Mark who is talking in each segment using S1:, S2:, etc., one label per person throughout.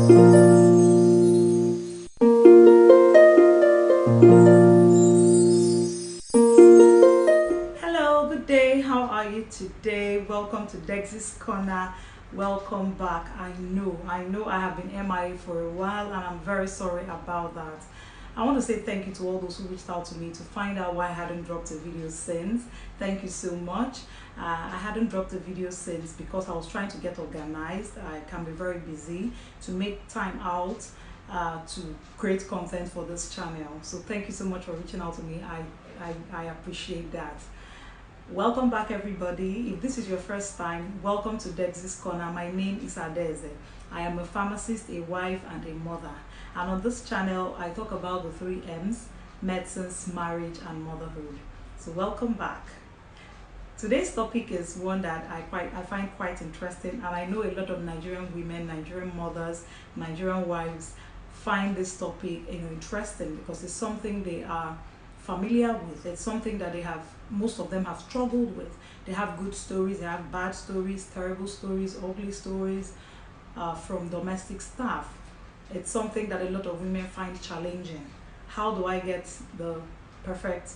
S1: Hello, good day. How are you today? Welcome to Dex's Corner. Welcome back. I know I have been MIA for a while, and I'm very sorry about that. I want to say thank you to all those who reached out to me to find out why I hadn't dropped a video since. Thank you so much. I hadn't dropped a video since because I was trying to get organized. I can be very busy to make time out to create content for this channel. So thank you so much for reaching out to me. I appreciate that. Welcome back, everybody. If this is your first time, welcome to Dex's Corner. My name is Adeze. I am a pharmacist, a wife, and a mother. And on this channel, I talk about the 3 M's: medicines, marriage, and motherhood. So welcome back. Today's topic is one that I find quite interesting, and I know a lot of Nigerian women, Nigerian mothers, Nigerian wives find this topic interesting because it's something they are familiar with. It's something that most of them have struggled with. They have good stories, they have bad stories, terrible stories, ugly stories from domestic staff. It's something that a lot of women find challenging. How do I get the perfect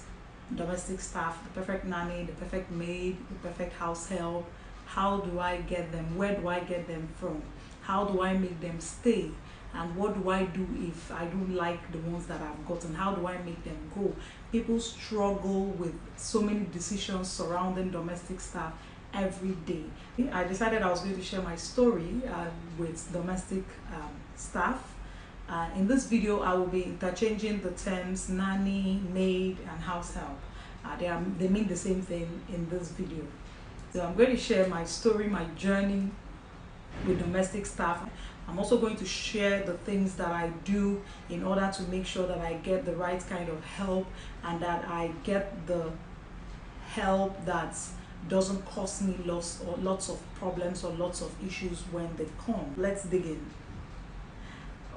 S1: domestic staff, the perfect nanny, the perfect maid, the perfect house help? How do I get them? Where do I get them from? How do I make them stay? And what do I do if I don't like the ones that I've gotten? How do I make them go? People struggle with so many decisions surrounding domestic staff every day. I decided I was going to share my story with domestic staff. In this video, I will be interchanging the terms nanny, maid, and house help. They mean the same thing in this video. So I'm going to share my story, my journey with domestic staff. I'm also going to share the things that I do in order to make sure that I get the right kind of help and that I get the help that doesn't cause me lots of problems or lots of issues when they come. Let's dig in.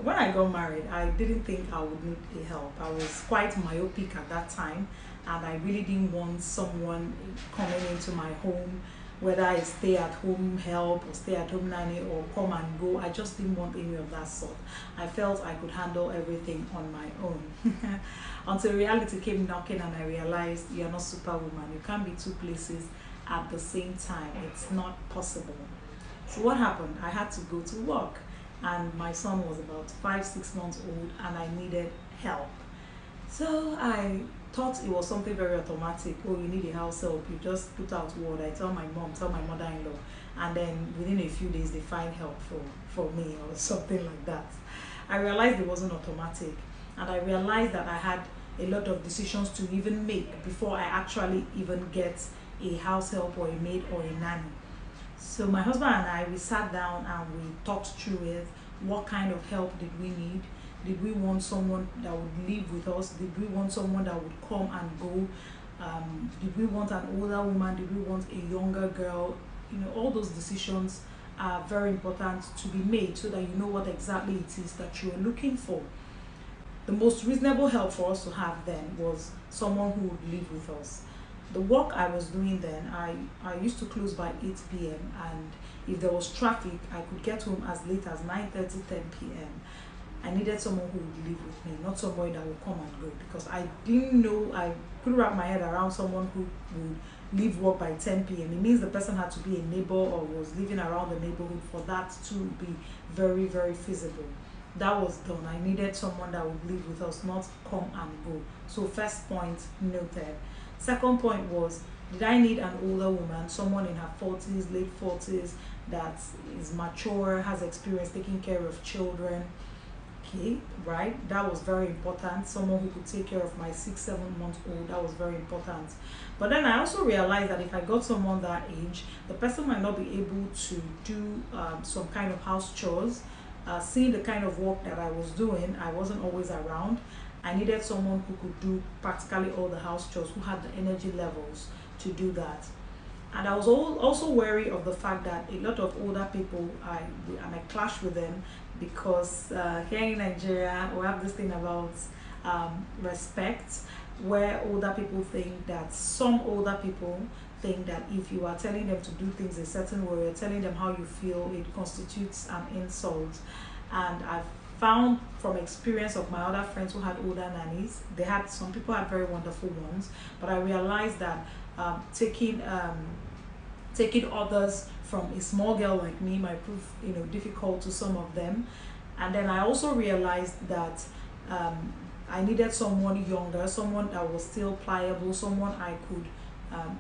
S1: When I got married, I didn't think I would need a help. I was quite myopic at that time, and I really didn't want someone coming into my home, whether I stay at home help or stay at home nanny or come and go. I just didn't want any of that sort. I felt I could handle everything on my own. Until reality came knocking and I realized you're not superwoman. You can't be 2 places at the same time. It's not possible. So what happened? I had to go to work, and my son was about 5-6 months old and I needed help. So I thought it was something very automatic. Oh, you need a house help, you just put out word. I tell my mom, tell my mother-in-law, and then within a few days they find help for me or something like that. I realized it wasn't automatic, and I realized that I had a lot of decisions to even make before I actually even get a house help or a maid or a nanny. So my husband and I, we sat down and we talked through it. What kind of help did we need? Did we want someone that would live with us? Did we want someone that would come and go? Did we want an older woman? Did we want a younger girl? All those decisions are very important to be made so that you know what exactly it is that you are looking for. The most reasonable help for us to have then was someone who would live with us. The work I was doing then, I used to close by 8 p.m. and if there was traffic, I could get home as late as 9:30, 10 p.m. I needed someone who would live with me, not somebody that would come and go, because I didn't know, I couldn't wrap my head around someone who would leave work by 10 p.m. It means the person had to be a neighbor or was living around the neighborhood for that to be very, very feasible. That was done. I needed someone that would live with us, not come and go. So first point noted. Second point was, did I need an older woman, someone in her 40s, late 40s, that is mature, has experience taking care of children? Okay, right, that was very important. Someone who could take care of my 6-7 month old, that was very important. But then I also realized that if I got someone that age, the person might not be able to do some kind of house chores. Seeing the kind of work that I was doing, I wasn't always around. I needed someone who could do practically all the house chores, who had the energy levels to do that. And I was also wary of the fact that a lot of older people, I clash with them because here in Nigeria, we have this thing about respect, where older people think that some older people think that if you are telling them to do things a certain way, you're telling them how you feel, it constitutes an insult. And I've found from experience of my other friends who had older nannies, they had some people had very wonderful ones, but I realized that taking others from a small girl like me might prove difficult to some of them. And then I also realized that I needed someone younger, someone that was still pliable, um,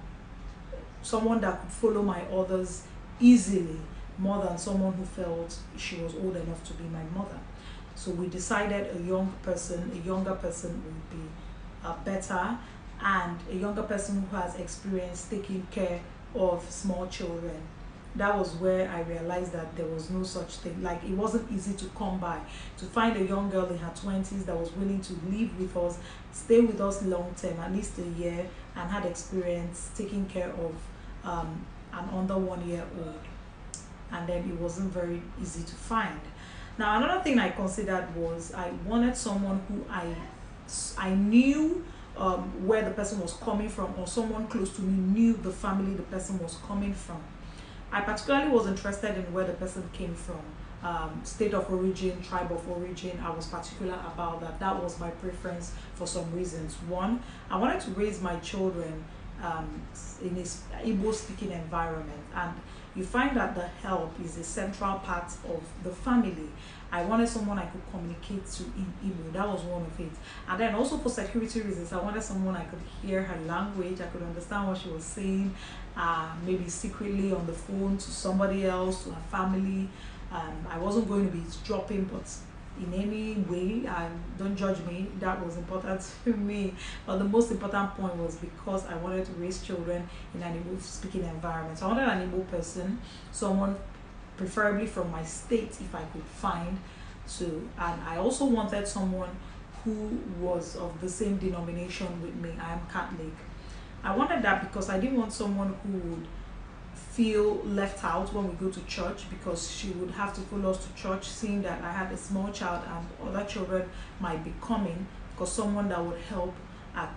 S1: someone that could follow my orders easily, more than someone who felt she was old enough to be my mother. So we decided a younger person would be better, and a younger person who has experience taking care of small children. That was where I realized that there was no such thing. Like, it wasn't easy to come by. To find a young girl in her 20s that was willing to live with us, stay with us long term, at least a year, and had experience taking care of an under 1 year old. And then it wasn't very easy to find. Now, another thing I considered was I wanted someone who I knew where the person was coming from, or someone close to me knew the family the person was coming from. I particularly was interested in where the person came from, state of origin, tribe of origin. I was particular about that. That was my preference for some reasons. One, I wanted to raise my children in a Igbo speaking environment, and you find that the help is a central part of the family. I wanted someone I could communicate to in Igbo. That was one of it. And then also for security reasons, I wanted someone I could hear her language, I could understand what she was saying, maybe secretly on the phone to somebody else, to her family. I wasn't going to be dropping, but in any way, don't judge me, that was important to me. But the most important point was because I wanted to raise children in an Igbo speaking environment. So I wanted an Igbo person, someone preferably from my state if I could find. And I also wanted someone who was of the same denomination with me. I am Catholic. I wanted that because I didn't want someone who would feel left out when we go to church, because she would have to follow us to church, seeing that I had a small child and other children might be coming, because someone that would help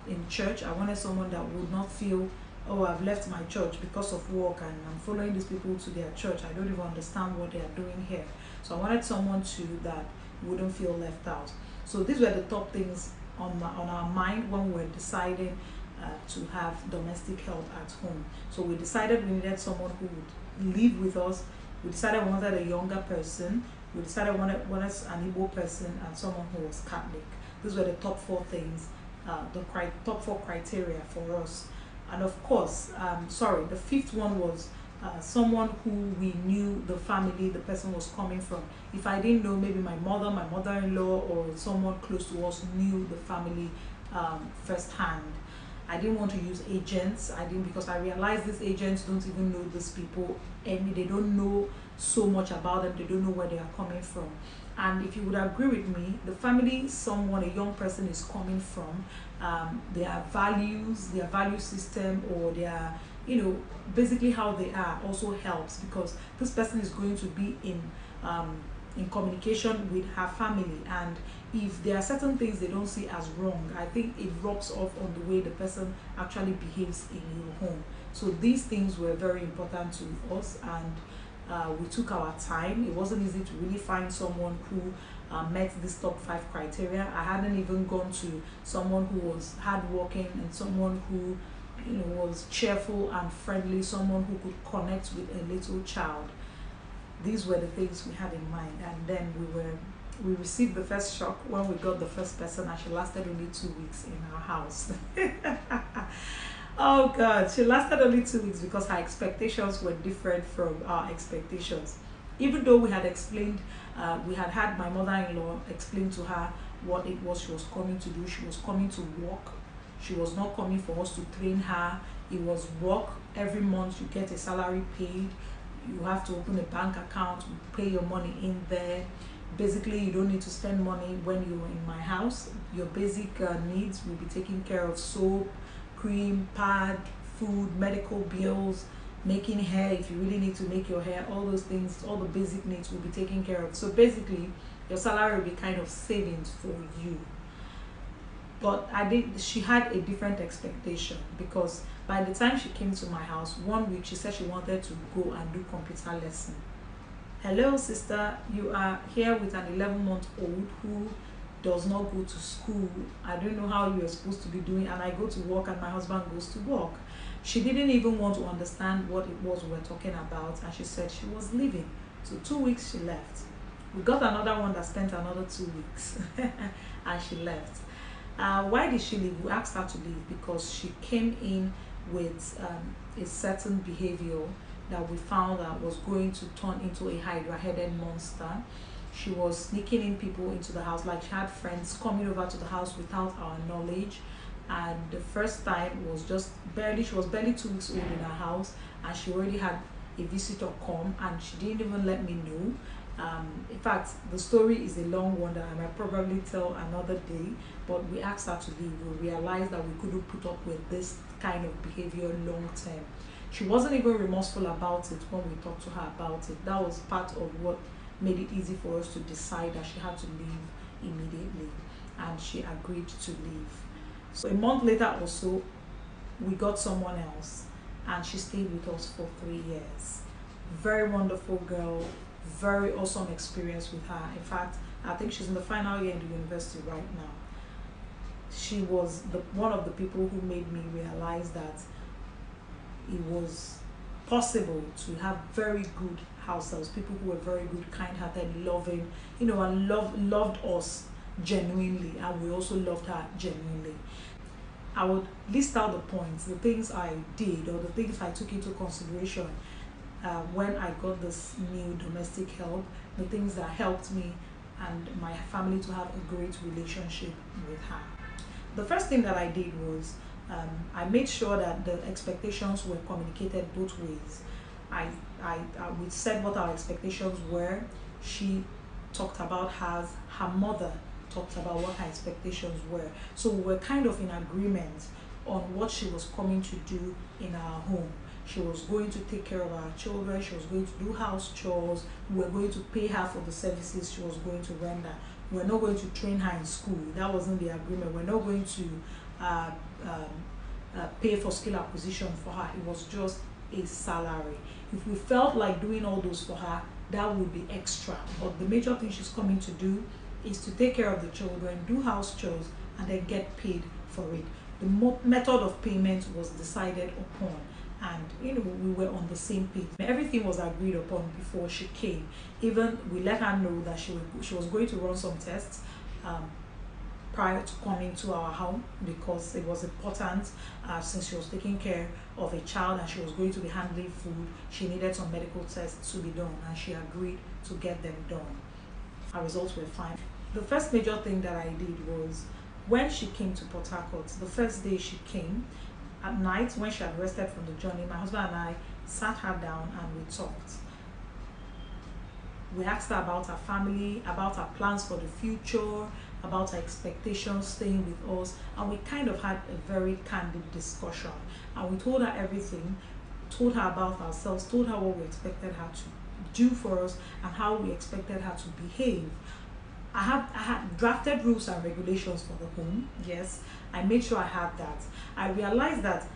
S1: in church. I wanted someone that would not feel, oh, I've left my church because of work and I'm following these people to their church. I don't even understand what they are doing here. So I wanted someone that wouldn't feel left out. So these were the top things on our mind when we were deciding to have domestic help at home. So we decided we needed someone who would live with us. We decided we wanted a younger person. We decided we wanted an Igbo person and someone who was Catholic. These were the top four things, top four criteria for us. And of course, the fifth one was someone who we knew the family the person was coming from. If I didn't know, maybe my mother, my mother-in-law, or someone close to us knew the family firsthand. I didn't want to use agents. Because I realized these agents don't even know these people, and they don't know so much about them. They don't know where they are coming from. And if you would agree with me, the family a young person is coming from, their values, their value system, or their, basically how they are also helps, because this person is going to be in communication with her family, and if there are certain things they don't see as wrong, I think it rubs off on the way the person actually behaves in your home. So these things were very important to us, and we took our time. It wasn't easy to really find someone who met these top 5 criteria. I hadn't even gone to someone who was hardworking and someone who was cheerful and friendly, someone who could connect with a little child. These were the things we had in mind, and then we received the first shock when we got the first person, and she lasted only 2 weeks in our house. Oh God, she lasted only 2 weeks because her expectations were different from our expectations. Even though we had explained, we had my mother-in-law explain to her what it was she was coming to do. She was coming to work. She was not coming for us to train her. It was work. Every month you get a salary paid. You have to open a bank account, pay your money in there. Basically, you don't need to spend money when you're in my house. Your basic needs will be taken care of: soap, cream, pad, food, medical bills, making hair if you really need to make your hair. All those things, all the basic needs will be taken care of. So basically, your salary will be kind of savings for you. But she had a different expectation, because by the time she came to my house 1 week, she said she wanted to go and do computer lesson. Hello, sister. You are here with an 11-month-old who does not go to school. I don't know how you're supposed to be doing, and I go to work, and my husband goes to work. She didn't even want to understand what it was we were talking about, and she said she was leaving. So 2 weeks she left. We got another one that spent another 2 weeks, and she left. Why did she leave? We asked her to leave because she came in with a certain behavior that we found that was going to turn into a hydra-headed monster. She was sneaking in people into the house, like she had friends coming over to the house without our knowledge. And the first time was just barely, she was barely 2 weeks old in our house, and she already had a visitor come, and she didn't even let me know. In fact, the story is a long one that I might probably tell another day, but we asked her to leave. We realized that we couldn't put up with this kind of behavior long term. She wasn't even remorseful about it when we talked to her about it. That was part of what made it easy for us to decide that she had to leave immediately, and she agreed to leave. So a month later or so, we got someone else, and she stayed with us for 3 years. Very wonderful girl, very awesome experience with her. In fact, I think she's in the final year in the university right now. She was one of the people who made me realize that it was possible to have very good house helps, people who were very good, kind-hearted, loving, and loved us genuinely, and we also loved her genuinely. I would list out the points, the things I did, or the things I took into consideration when I got this new domestic help, the things that helped me and my family to have a great relationship with her. The first thing that I did was I made sure that the expectations were communicated both ways. We said what our expectations were. She talked about hers. Her mother talked about what her expectations were. So we were kind of in agreement on what she was coming to do in our home. She was going to take care of our children. She was going to do house chores. We were going to pay her for the services she was going to render. We're not going to train her in school. That wasn't the agreement. We're not going to pay for skill acquisition for her. It was just a salary. If we felt like doing all those for her, that would be extra. But the major thing she's coming to do is to take care of the children, do house chores, and then get paid for it. The method of payment was decided upon, and we were on the same page. Everything was agreed upon before she came. Even we let her know that she was going to run some tests prior to coming to our home, because it was important, since she was taking care of a child and she was going to be handling food. She needed some medical tests to be done, and she agreed to get them done. Our results were fine. The first major thing that I did was, when she came to Port Harcourt, the first day she came, at night when she had rested from the journey, my husband and I sat her down and we talked. We asked her about her family, about her plans for the future, about her expectations staying with us, and we kind of had a very candid discussion. And we told her everything, told her about ourselves, told her what we expected her to do for us and how we expected her to behave. I had drafted rules and regulations for the home. Yes, I made sure I had that. I realized that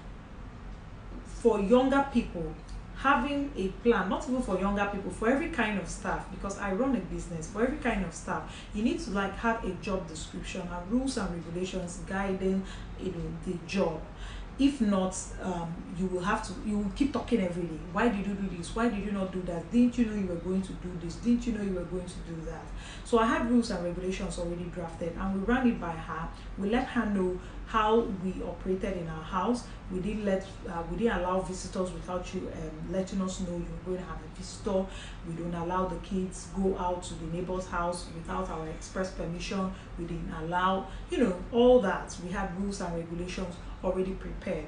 S1: for younger people, having a plan, not even for younger people, for every kind of staff, because I run a business, for every kind of staff, you need to have a job description and rules and regulations guiding the job. If not, you will keep talking every day. Why did you do this? Why did you not do that? Didn't you know you were going to do this? Didn't you know you were going to do that? So I had rules and regulations already drafted, and we ran it by her. We let her know how we operated in our house. We didn't allow visitors without you letting us know you were going to have a visitor. We don't allow the kids go out to the neighbor's house without our express permission. We didn't allow, all that. We had rules and regulations already prepared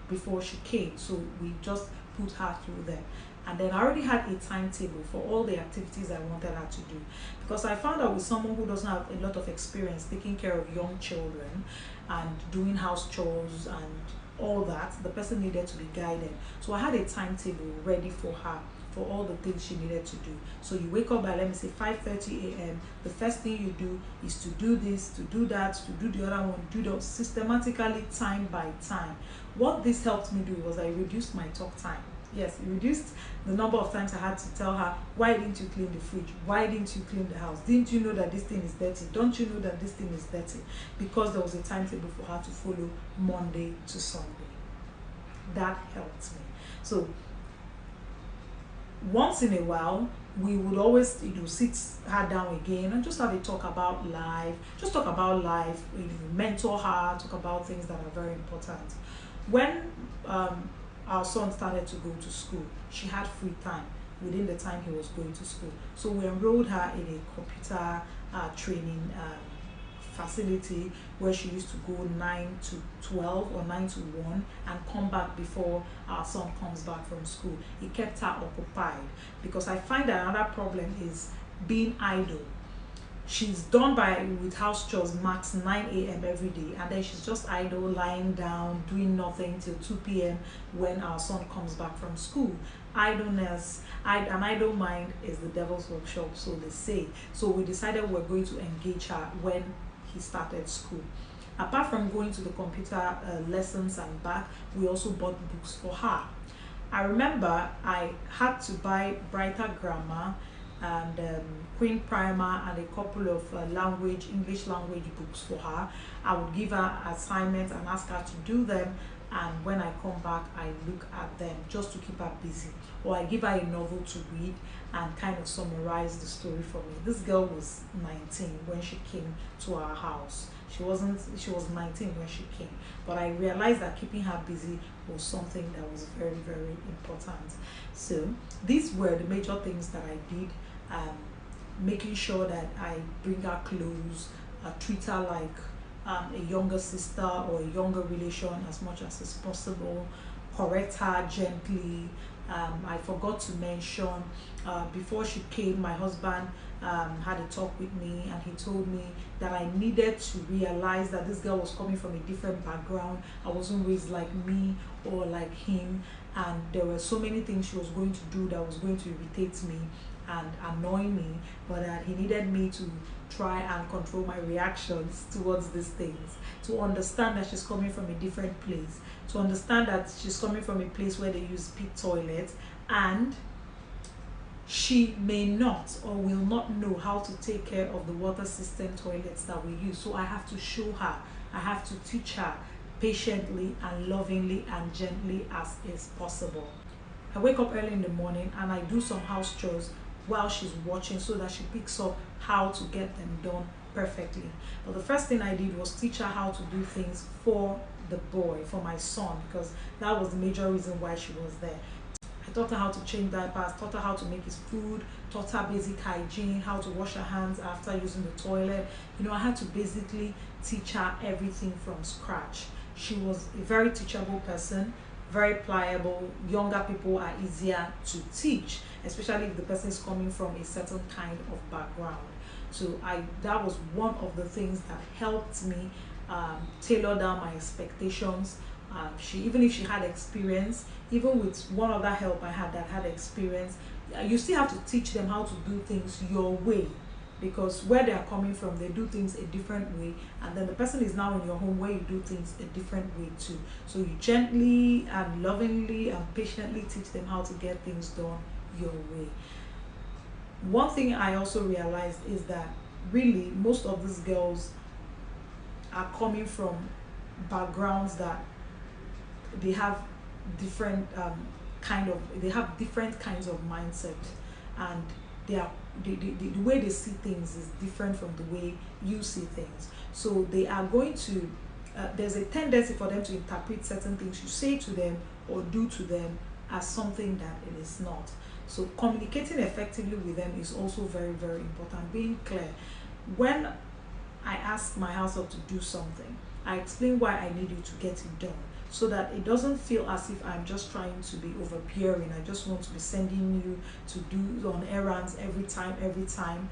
S1: before she came, so we just put her through them. And then I already had a timetable for all the activities I wanted her to do, because I found out with someone who doesn't have a lot of experience taking care of young children and doing house chores and all that, the person needed to be guided. So I had a timetable ready for her for all the things she needed to do. So you wake up by, let me say, 5:30 a.m. The first thing you do is to do this, to do that, to do the other one, do those systematically, time by time. What this helped me do was I reduced my talk time. Yes, it reduced the number of times I had to tell her, why didn't you clean the fridge? Why didn't you clean the house? Didn't you know that this thing is dirty? Don't you know that this thing is dirty? Because there was a timetable for her to follow Monday to Sunday. That helped me. So once in a while, we would always, sit her down again and just have a talk about life. Just talk about life, mentor her, talk about things that are very important. When our son started to go to school, she had free time within the time he was going to school. So we enrolled her in a computer training facility where she used to go 9 to 12 or 9 to 1 and come back before our son comes back from school. It kept her occupied, because I find that another problem is being idle. She's done with house chores max 9 a.m. every day, and then she's just idle, lying down, doing nothing till 2 p.m. when our son comes back from school. Idleness, an idle mind is the devil's workshop, so they say. So we decided we're going to engage her when he started school. Apart from going to the computer lessons and back, we also bought books for her. I remember I had to buy Brighter Grammar and Queen Primer and a couple of English language books for her. I would give her assignments and ask her to do them, and when I come back, I look at them just to keep her busy. Or I give her a novel to read and kind of summarize the story for me. This girl was 19 when she came to our house. She was 19 when she came, but I realized that keeping her busy was something that was very, very important. So these were the major things that I did. Making sure that I bring her close, treat her like a younger sister or a younger relation as much as is possible, correct her gently. I forgot to mention, before she came, my husband had a talk with me, and he told me that I needed to realize that this girl was coming from a different background. I wasn't raised like me or like him, and there were so many things she was going to do that was going to irritate me and annoy me, but that he needed me to try and control my reactions towards these things, to understand that she's coming from a different place, to understand that she's coming from a place where they use pit toilets, and she may not or will not know how to take care of the water system toilets that we use. So I have to show her, I have to teach her patiently and lovingly and gently as is possible. I wake up early in the morning and I do some house chores while she's watching, so that she picks up how to get them done perfectly. But the first thing I did was teach her how to do things for the boy, for my son, because that was the major reason why she was there. I taught her how to change diapers, taught her how to make his food, taught her basic hygiene, how to wash her hands after using the toilet. I had to basically teach her everything from scratch. She was a very teachable person, very pliable. Younger people are easier to teach, especially if the person is coming from a certain kind of background. So that was one of the things that helped me tailor down my expectations. Even if she had experience, even with one other help I had that had experience, you still have to teach them how to do things your way, because where they are coming from, they do things a different way, and then the person is now in your home where you do things a different way too. So you gently and lovingly and patiently teach them how to get things done your way. One thing I also realized is that really most of these girls are coming from backgrounds that they have different they have different kinds of mindset, and the way they see things is different from the way you see things. So they are going to there's a tendency for them to interpret certain things you say to them or do to them as something that it is not. So communicating effectively with them is also very, very important. Being clear. When I ask my household to do something, I explain why I need you to get it done, so that it doesn't feel as if I'm just trying to be overbearing. I just want to be sending you to do on errands every time.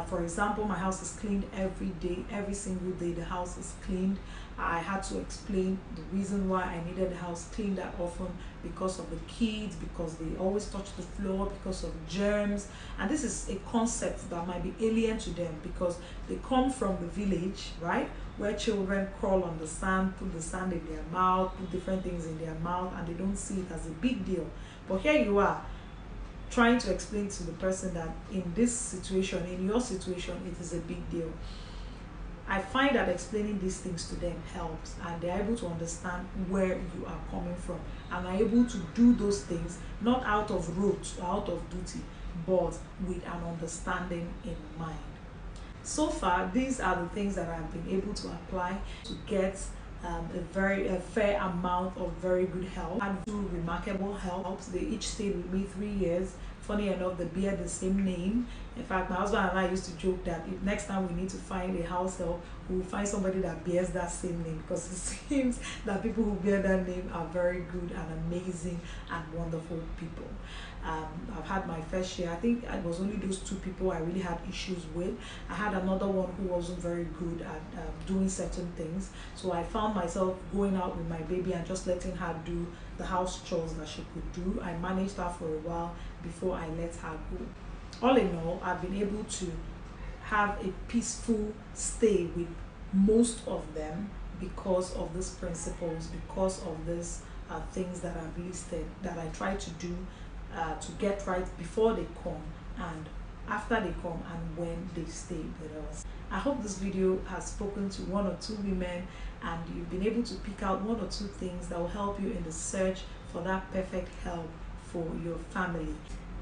S1: For example, my house is cleaned every day, every single day the house is cleaned. I had to explain the reason why I needed the house cleaned that often, because of the kids, because they always touch the floor, because of germs. And this is a concept that might be alien to them, because they come from the village, right, where children crawl on the sand, put the sand in their mouth, put different things in their mouth, and they don't see it as a big deal. But here you are trying to explain to the person that in this situation, in your situation, it is a big deal. I find that explaining these things to them helps, and they're able to understand where you are coming from and are able to do those things not out of rote or out of duty, but with an understanding in mind. So far, these are the things that I've been able to apply to get a fair amount of very good help. I had 2 remarkable helps. They each stayed with me 3 years. Funny enough, they bear the same name. In fact, my husband and I used to joke that if next time we need to find a house help, we will find somebody that bears that same name, because it seems that people who bear that name are very good and amazing and wonderful people. I've had my fair share. I think it was only those 2 people I really had issues with. I had another one who wasn't very good at doing certain things. So I found myself going out with my baby and just letting her do the house chores that she could do. I managed her for a while before I let her go. All in all, I've been able to have a peaceful stay with most of them because of these principles, because of these things that I've listed that I try to do to get right before they come and after they come and when they stay with us. I hope this video has spoken to 1 or 2 women and you've been able to pick out 1 or 2 things that will help you in the search for that perfect help for your family.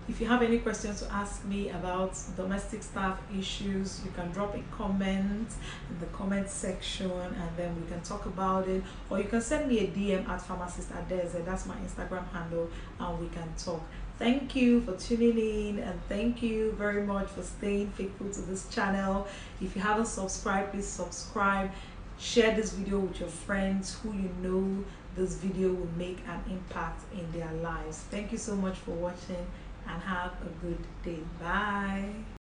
S1: If you have any questions to ask me about domestic staff issues, you can drop a comment in the comment section and then we can talk about it, or you can send me a DM at pharmacist Adeze. That's my Instagram handle, and we can talk. Thank you for tuning in, and thank you very much for staying faithful to this channel. If you haven't subscribed, please subscribe. Share this video with your friends who you know this video will make an impact in their lives. Thank you so much for watching and have a good day. Bye.